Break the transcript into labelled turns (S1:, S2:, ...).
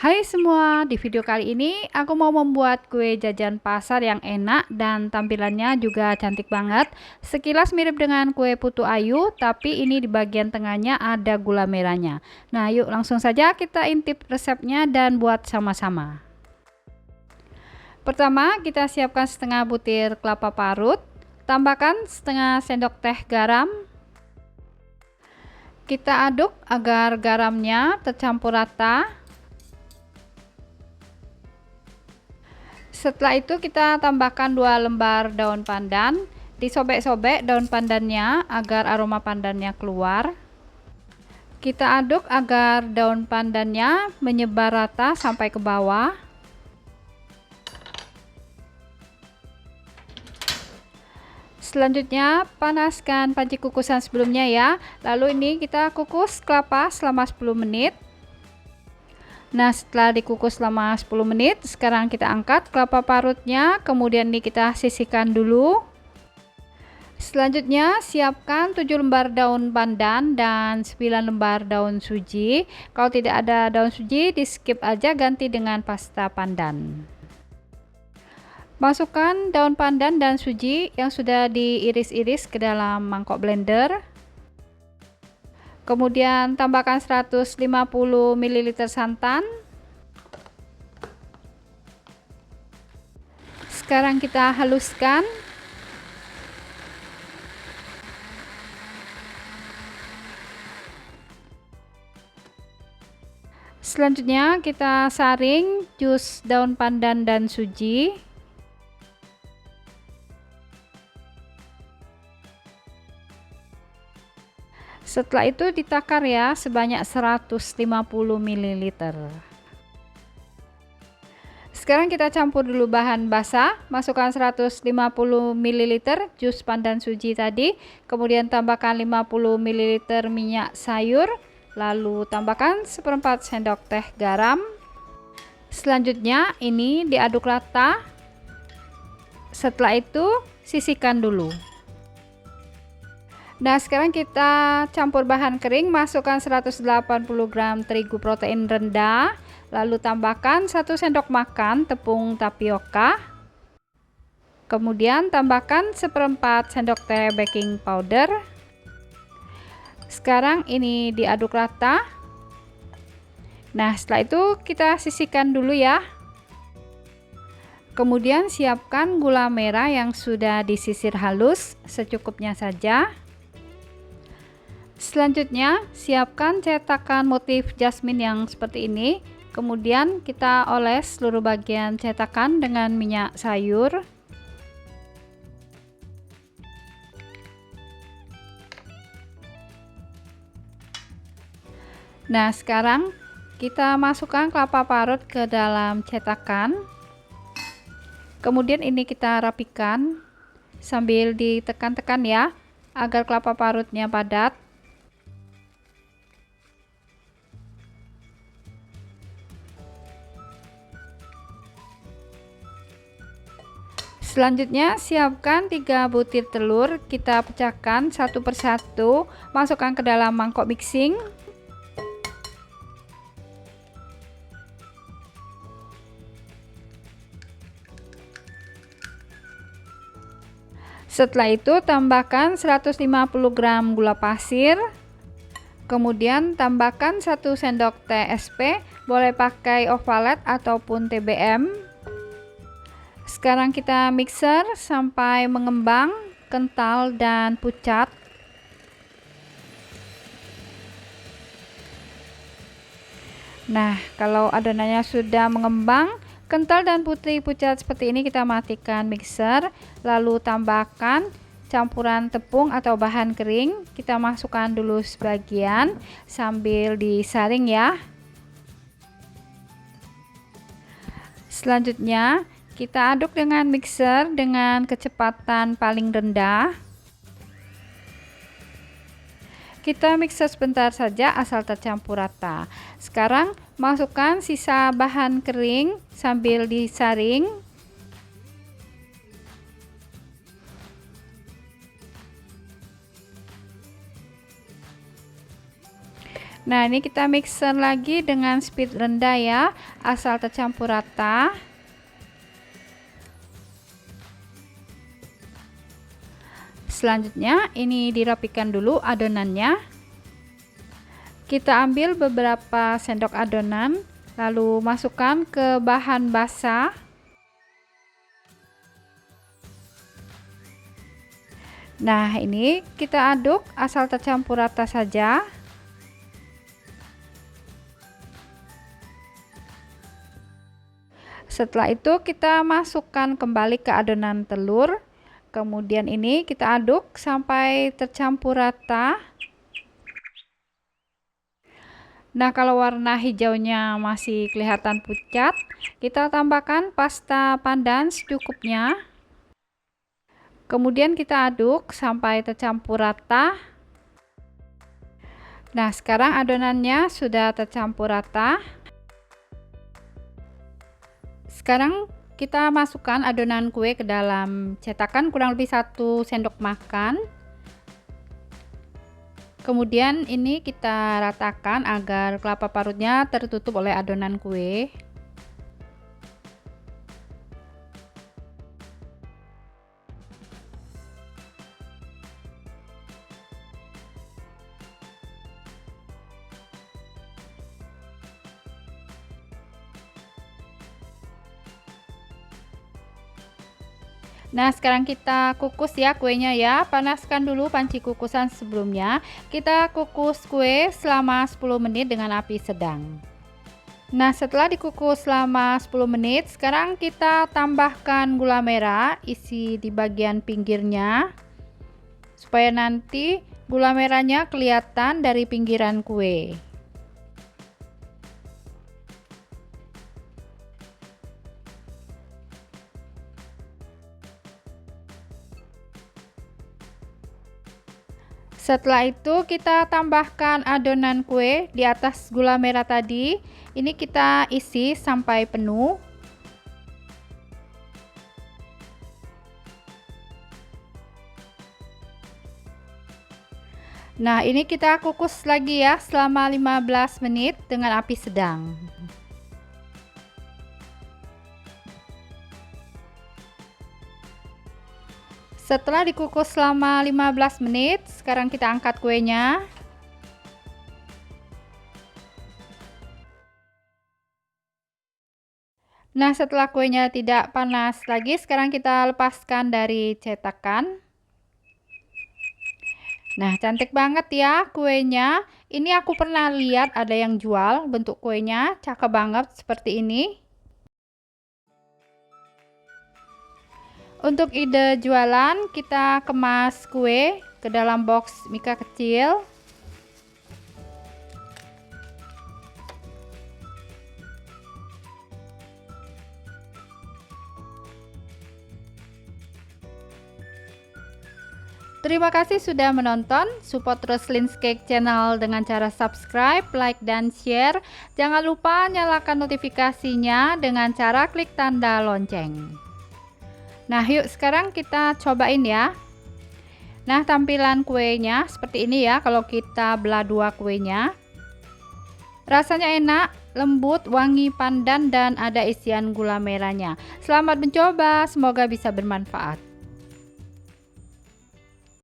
S1: Hai semua, di video kali ini aku mau membuat kue jajan pasar yang enak dan tampilannya juga cantik banget. Sekilas mirip dengan kue putu ayu, tapi ini di bagian tengahnya ada gula merahnya. Nah, yuk langsung saja kita intip resepnya dan buat sama-sama. Pertama, kita siapkan setengah butir kelapa parut, tambahkan setengah sendok teh garam. Kita aduk agar garamnya tercampur rata. Setelah itu kita tambahkan 2 lembar daun pandan, disobek-sobek daun pandannya agar aroma pandannya keluar. Kita aduk agar daun pandannya menyebar rata sampai ke bawah. Selanjutnya panaskan panci kukusan sebelumnya ya. Lalu ini kita kukus kelapa selama 10 menit. Nah, setelah dikukus selama 10 menit, sekarang kita angkat kelapa parutnya, kemudian ini kita sisihkan dulu. Selanjutnya, siapkan 7 lembar daun pandan dan 9 lembar daun suji. Kalau tidak ada daun suji, di skip aja, ganti dengan pasta pandan. Masukkan daun pandan dan suji yang sudah diiris-iris ke dalam mangkok blender. Kemudian tambahkan 150 ml santan. Sekarang kita haluskan. Selanjutnya kita saring jus daun pandan dan suji. Setelah itu ditakar ya sebanyak 150 ml. Sekarang kita campur dulu bahan basah. Masukkan 150 ml jus pandan suji tadi, kemudian tambahkan 50 ml minyak sayur, lalu tambahkan 1/4 sendok teh garam. Selanjutnya ini diaduk rata. Setelah itu sisihkan dulu. Nah, sekarang kita campur bahan kering, masukkan 180 gram terigu protein rendah, lalu tambahkan 1 sendok makan tepung tapioka. Kemudian tambahkan 1/4 sendok teh baking powder. Sekarang ini diaduk rata. Nah, setelah itu kita sisihkan dulu ya. Kemudian siapkan gula merah yang sudah disisir halus, secukupnya saja. Selanjutnya, siapkan cetakan motif jasmine yang seperti ini. Kemudian kita oles seluruh bagian cetakan dengan minyak sayur. Nah, sekarang kita masukkan kelapa parut ke dalam cetakan. Kemudian ini kita rapikan sambil ditekan-tekan ya, agar kelapa parutnya padat. Selanjutnya siapkan 3 butir telur, kita pecahkan satu persatu, masukkan ke dalam mangkok mixing. Setelah itu tambahkan 150 gram gula pasir. Kemudian tambahkan 1 sendok teh SP, boleh pakai ovalet ataupun TBM. Sekarang kita mixer sampai mengembang, kental dan pucat. Nah, kalau adonannya sudah mengembang, kental dan putih pucat seperti ini, kita matikan mixer, lalu tambahkan campuran tepung atau bahan kering. Kita masukkan dulu sebagian sambil disaring ya. Selanjutnya kita aduk dengan mixer dengan kecepatan paling rendah. Kita mixer sebentar saja asal tercampur rata. Sekarang masukkan sisa bahan kering sambil disaring. Nah, ini kita mixer lagi dengan speed rendah ya, asal tercampur rata. Selanjutnya, ini dirapikan dulu adonannya. Kita ambil beberapa sendok adonan, lalu masukkan ke bahan basah. Nah, ini kita aduk asal tercampur rata saja. Setelah itu kita masukkan kembali ke adonan telur. Kemudian ini kita aduk sampai tercampur rata. Nah, kalau warna hijaunya masih kelihatan pucat, kita tambahkan pasta pandan secukupnya. Kemudian kita aduk sampai tercampur rata. Nah, sekarang adonannya sudah tercampur rata. Sekarang kita masukkan adonan kue ke dalam cetakan kurang lebih 1 sendok makan. Kemudian ini kita ratakan agar kelapa parutnya tertutup oleh adonan kue. Nah, sekarang kita kukus ya kuenya ya. Panaskan dulu panci kukusan sebelumnya. Kita kukus kue selama 10 menit dengan api sedang. Nah, setelah dikukus selama 10 menit, sekarang kita tambahkan gula merah, isi di bagian pinggirnya. Supaya nanti gula merahnya kelihatan dari pinggiran kue. Setelah itu kita tambahkan adonan kue di atas gula merah tadi. Ini kita isi sampai penuh. Nah, ini kita kukus lagi ya selama 15 menit dengan api sedang. Setelah dikukus selama 15 menit, sekarang kita angkat kuenya. Nah, setelah kuenya tidak panas lagi, sekarang kita lepaskan dari cetakan. Nah, cantik banget ya kuenya. Ini aku pernah lihat ada yang jual bentuk kuenya, cakep banget seperti ini. Untuk ide jualan, kita kemas kue ke dalam box mika kecil. Terima kasih sudah menonton. Support terus Lin's Cake Channel dengan cara subscribe, like, dan share. Jangan lupa nyalakan notifikasinya dengan cara klik tanda lonceng. Nah, yuk sekarang kita cobain ya. Nah, tampilan kuenya seperti ini ya kalau kita belah dua kuenya. Rasanya enak, lembut, wangi pandan, dan ada isian gula merahnya. Selamat mencoba, semoga bisa bermanfaat.